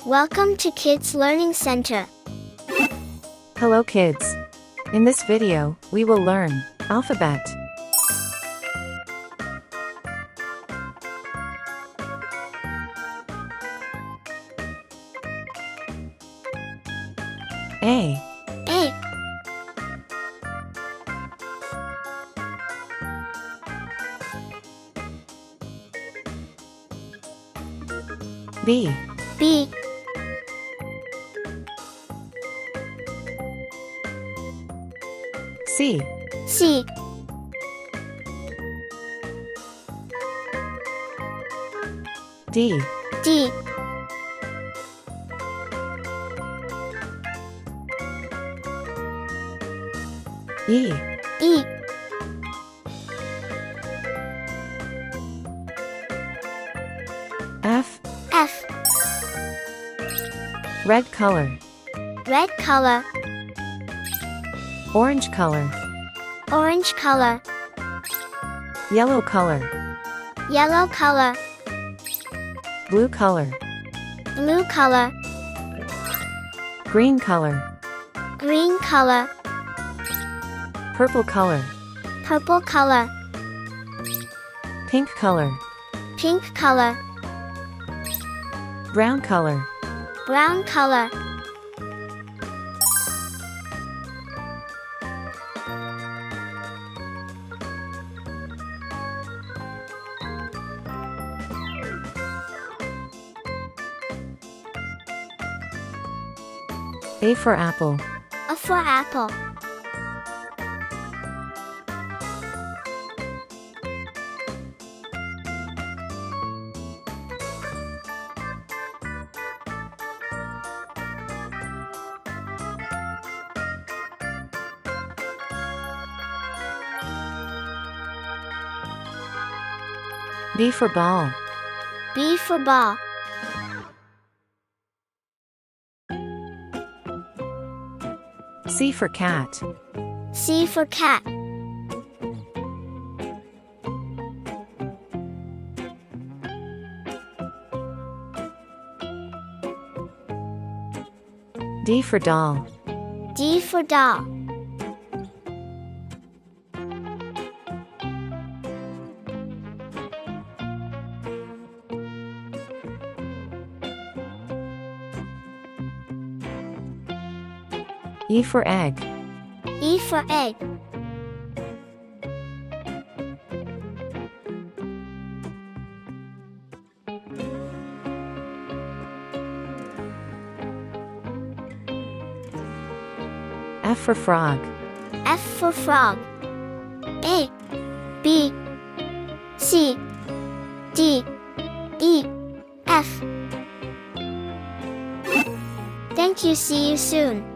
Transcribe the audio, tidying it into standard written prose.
Welcome to Kids Learning Center. Hello kids. In this video, we will learn alphabet. A. A, B. B, C. C, D. D, E. E, F. F, Red color, red color, orange color, orange color, yellow color, yellow color, blue color, blue color, green color, green color, purple color, purple color, pink color, pink color, brown color. brown color. A for apple. A for apple. B for ball. B for ball. C for cat. C for cat. D for doll. D for doll. E for egg. E for egg. F for frog. F for frog. A, B, C, D, E, F. Thank you. See you soon.